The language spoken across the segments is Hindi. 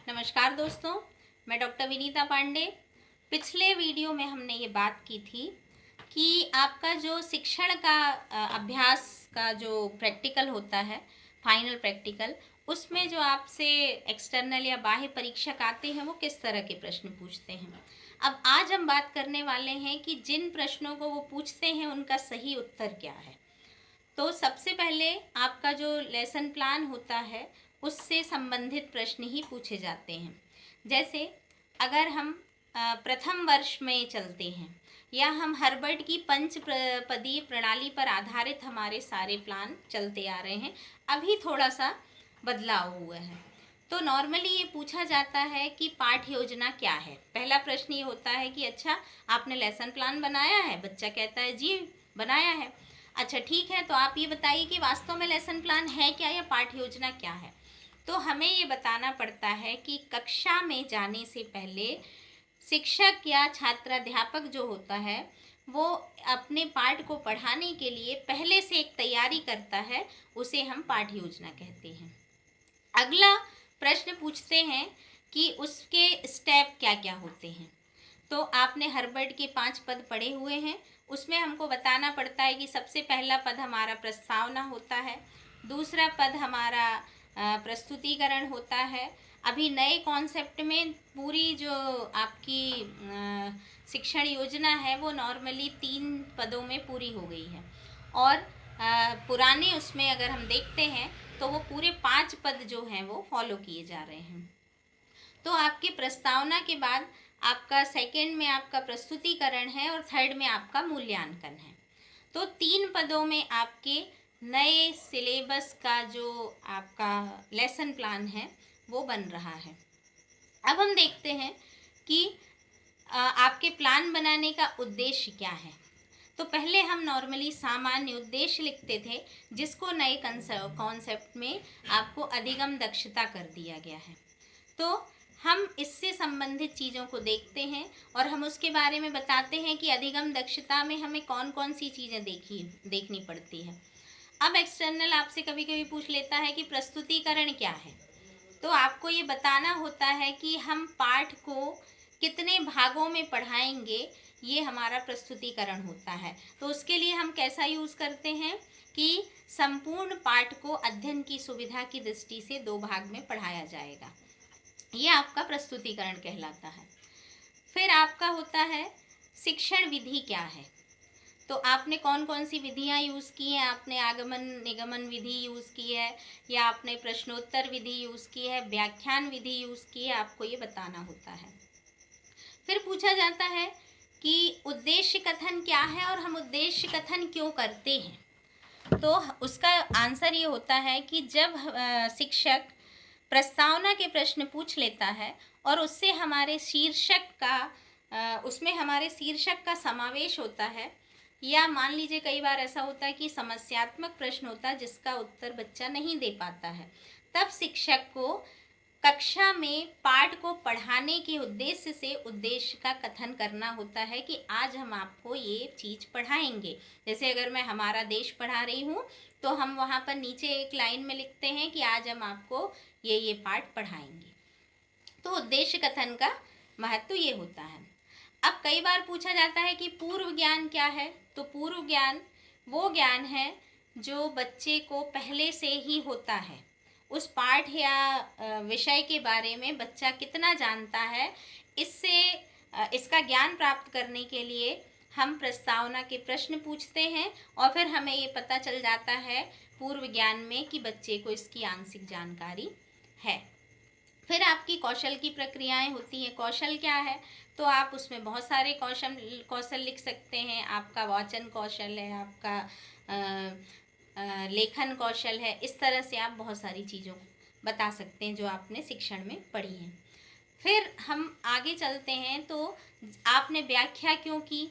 नमस्कार दोस्तों, मैं डॉक्टर विनीता पांडे। पिछले वीडियो में हमने ये बात की थी कि आपका जो शिक्षण का अभ्यास का जो प्रैक्टिकल होता है, फाइनल प्रैक्टिकल, उसमें जो आपसे एक्सटर्नल या बाह्य परीक्षक आते हैं वो किस तरह के प्रश्न पूछते हैं। अब आज हम बात करने वाले हैं कि जिन प्रश्नों को वो पूछते हैं उनका सही उत्तर क्या है। तो सबसे पहले आपका जो लेसन प्लान होता है उससे संबंधित प्रश्न ही पूछे जाते हैं। जैसे अगर हम प्रथम वर्ष में चलते हैं या हम हार्वर्ड की पदीय प्रणाली पर आधारित हमारे सारे प्लान चलते आ रहे हैं, अभी थोड़ा सा बदलाव हुआ है। तो नॉर्मली ये पूछा जाता है कि पाठ योजना क्या है। पहला प्रश्न ये होता है कि अच्छा, आपने लेसन प्लान बनाया है। बच्चा कहता है जी बनाया है। अच्छा ठीक है, तो आप ये बताइए कि वास्तव में लेसन प्लान है क्या या पाठ योजना क्या है। तो हमें ये बताना पड़ता है कि कक्षा में जाने से पहले शिक्षक या छात्राध्यापक जो होता है वो अपने पाठ को पढ़ाने के लिए पहले से एक तैयारी करता है, उसे हम पाठ योजना कहते हैं। अगला प्रश्न पूछते हैं कि उसके स्टेप क्या क्या होते हैं। तो आपने हार्वर्ड के 5 पद पढ़े हुए हैं, उसमें हमको बताना पड़ता है कि सबसे पहला पद हमारा प्रस्तावना होता है, दूसरा पद हमारा प्रस्तुतिकरण होता है। अभी नए कॉन्सेप्ट में पूरी जो आपकी शिक्षण योजना है वो नॉर्मली 3 पदों में पूरी हो गई है, और पुराने उसमें अगर हम देखते हैं तो वो पूरे 5 पद जो हैं वो फॉलो किए जा रहे हैं। तो आपकी प्रस्तावना के बाद आपका सेकंड में आपका प्रस्तुतिकरण है और थर्ड में आपका मूल्यांकन है। तो 3 पदों में आपके नए सिलेबस का जो आपका लेसन प्लान है वो बन रहा है। अब हम देखते हैं कि आपके प्लान बनाने का उद्देश्य क्या है। तो पहले हम नॉर्मली सामान्य उद्देश्य लिखते थे, जिसको नए कॉन्सेप्ट में आपको अधिगम दक्षता कर दिया गया है। तो हम इससे संबंधित चीज़ों को देखते हैं और हम उसके बारे में बताते हैं कि अधिगम दक्षता में हमें कौन कौन सी चीज़ें देखनी पड़ती है। अब एक्सटर्नल आपसे कभी कभी पूछ लेता है कि प्रस्तुतिकरण क्या है। तो आपको ये बताना होता है कि हम पाठ को कितने भागों में पढ़ाएंगे, ये हमारा प्रस्तुतिकरण होता है। तो उसके लिए हम कैसा यूज़ करते हैं कि संपूर्ण पाठ को अध्ययन की सुविधा की दृष्टि से 2 भाग में पढ़ाया जाएगा। ये आपका प्रस्तुतिकरण कहलाता है। फिर आपका होता है शिक्षण विधि क्या है। तो आपने कौन कौन सी विधियाँ यूज़ की हैं। आपने आगमन निगमन विधि यूज़ की है या आपने प्रश्नोत्तर विधि यूज़ की है, व्याख्यान विधि यूज़ की है, आपको ये बताना होता है। फिर पूछा जाता है कि उद्देश्य कथन क्या है और हम उद्देश्य कथन क्यों करते हैं। तो उसका आंसर ये होता है कि जब शिक्षक प्रस्तावना के प्रश्न पूछ लेता है और उससे हमारे शीर्षक का उसमें हमारे शीर्षक का समावेश होता है, या मान लीजिए कई बार ऐसा होता है कि समस्यात्मक प्रश्न होता है जिसका उत्तर बच्चा नहीं दे पाता है, तब शिक्षक को कक्षा में पाठ को पढ़ाने के उद्देश्य से उद्देश्य का कथन करना होता है कि आज हम आपको ये चीज़ पढ़ाएंगे। जैसे अगर मैं हमारा देश पढ़ा रही हूँ तो हम वहाँ पर नीचे एक लाइन में लिखते हैं कि आज हम आपको ये पाठ पढ़ाएंगे। तो उद्देश्य कथन का महत्व ये होता है। अब कई बार पूछा जाता है कि पूर्व ज्ञान क्या है। तो पूर्व ज्ञान वो ज्ञान है जो बच्चे को पहले से ही होता है। उस पाठ या विषय के बारे में बच्चा कितना जानता है, इससे इसका ज्ञान प्राप्त करने के लिए हम प्रस्तावना के प्रश्न पूछते हैं और फिर हमें ये पता चल जाता है पूर्व ज्ञान में कि बच्चे को इसकी आंशिक जानकारी है। फिर आपकी कौशल की प्रक्रियाएं होती हैं। कौशल क्या है, तो आप उसमें बहुत सारे कौशल लिख सकते हैं। आपका वाचन कौशल है, आपका लेखन कौशल है। इस तरह से आप बहुत सारी चीज़ों को बता सकते हैं जो आपने शिक्षण में पढ़ी हैं। फिर हम आगे चलते हैं तो आपने व्याख्या क्यों की,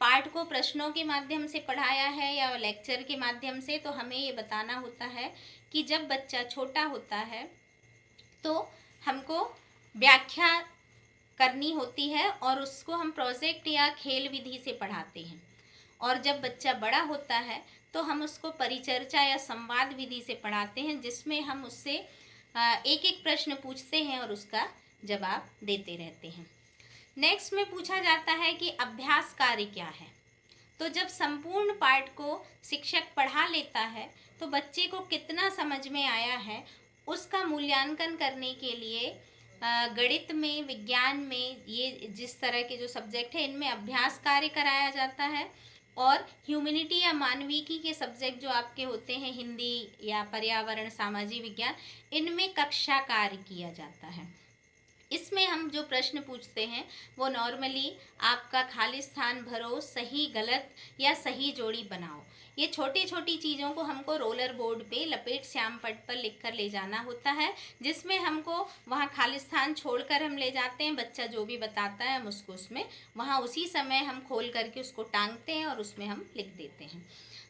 पाठ को प्रश्नों के माध्यम से पढ़ाया है या लेक्चर के माध्यम से। तो हमें ये बताना होता है कि जब बच्चा छोटा होता है तो हमको व्याख्या करनी होती है और उसको हम प्रोजेक्ट या खेल विधि से पढ़ाते हैं, और जब बच्चा बड़ा होता है तो हम उसको परिचर्चा या संवाद विधि से पढ़ाते हैं, जिसमें हम उससे एक एक प्रश्न पूछते हैं और उसका जवाब देते रहते हैं। नेक्स्ट में पूछा जाता है कि अभ्यास कार्य क्या है। तो जब संपूर्ण पाठ को शिक्षक पढ़ा लेता है तो बच्चे को कितना समझ में आया है उसका मूल्यांकन करने के लिए गणित में, विज्ञान में, ये जिस तरह के जो सब्जेक्ट है इनमें अभ्यास कार्य कराया जाता है। और ह्यूमैनिटी या मानविकी के सब्जेक्ट जो आपके होते हैं, हिंदी या पर्यावरण, सामाजिक विज्ञान, इनमें कक्षा कार्य किया जाता है। इसमें हम जो प्रश्न पूछते हैं वो नॉर्मली आपका खाली स्थान भरो, सही गलत या सही जोड़ी बनाओ, ये छोटी छोटी चीज़ों को हमको रोलर बोर्ड पे लपेट श्याम पट पर लिख कर ले जाना होता है, जिसमें हमको वहाँ खाली स्थान छोड़कर हम ले जाते हैं। बच्चा जो भी बताता है हम उसको उसमें वहाँ उसी समय हम खोल करके उसको टांगते हैं और उसमें हम लिख देते हैं।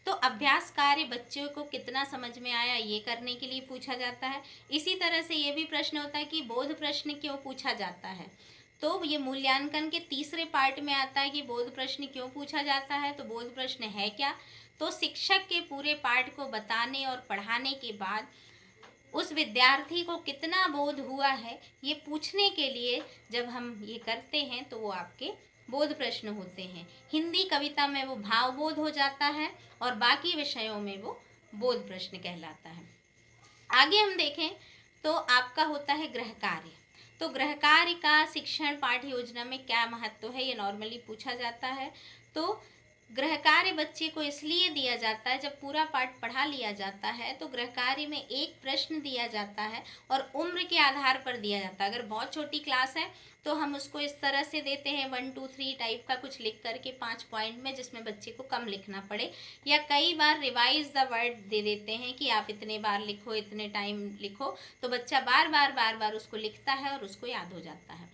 तो अभ्यास कार्य बच्चों को कितना समझ में आया ये करने के लिए पूछा जाता है। इसी तरह से ये भी प्रश्न होता है कि बोध प्रश्न क्यों पूछा जाता है। तो ये मूल्यांकन के तीसरे पार्ट में आता है कि बोध प्रश्न क्यों पूछा जाता है। तो बोध प्रश्न है क्या, तो शिक्षक के पूरे पाठ को बताने और पढ़ाने के बाद उस विद्यार्थी को कितना बोध हुआ है ये पूछने के लिए जब हम ये करते हैं तो वो आपके बोध प्रश्न होते हैं। हिंदी कविता में वो भाव बोध हो जाता है और बाकी विषयों में वो बोध प्रश्न कहलाता है। आगे हम देखें तो आपका होता है गृह कार्य। तो गृह कार्य का शिक्षण पाठ योजना में क्या महत्व है ये नॉर्मली पूछा जाता है। तो गृह कार्य बच्चे को इसलिए दिया जाता है, जब पूरा पाठ पढ़ा लिया जाता है तो गृह कार्य में एक प्रश्न दिया जाता है और उम्र के आधार पर दिया जाता है। अगर बहुत छोटी क्लास है तो हम उसको इस तरह से देते हैं 1 2 3 टाइप का कुछ लिख करके 5 पॉइंट में, जिसमें बच्चे को कम लिखना पड़े, या कई बार रिवाइज द वर्ड दे देते हैं कि आप इतने बार लिखो, इतने टाइम लिखो, तो बच्चा बार बार उसको लिखता है और उसको याद हो जाता है।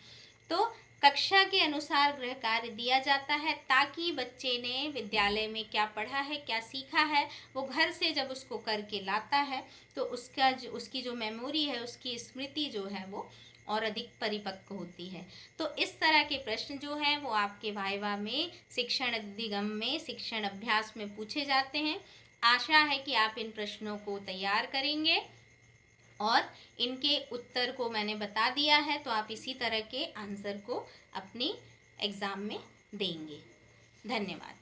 तो कक्षा के अनुसार गृह कार्य दिया जाता है ताकि बच्चे ने विद्यालय में क्या पढ़ा है, क्या सीखा है, वो घर से जब उसको करके लाता है तो उसकी जो मेमोरी है, उसकी स्मृति जो है वो और अधिक परिपक्व होती है। तो इस तरह के प्रश्न जो हैं वो आपके वाइवा में, शिक्षण अधिगम में, शिक्षण अभ्यास में पूछे जाते हैं। आशा है कि आप इन प्रश्नों को तैयार करेंगे और इनके उत्तर को मैंने बता दिया है, तो आप इसी तरह के आंसर को अपनी एग्ज़ाम में देंगे। धन्यवाद।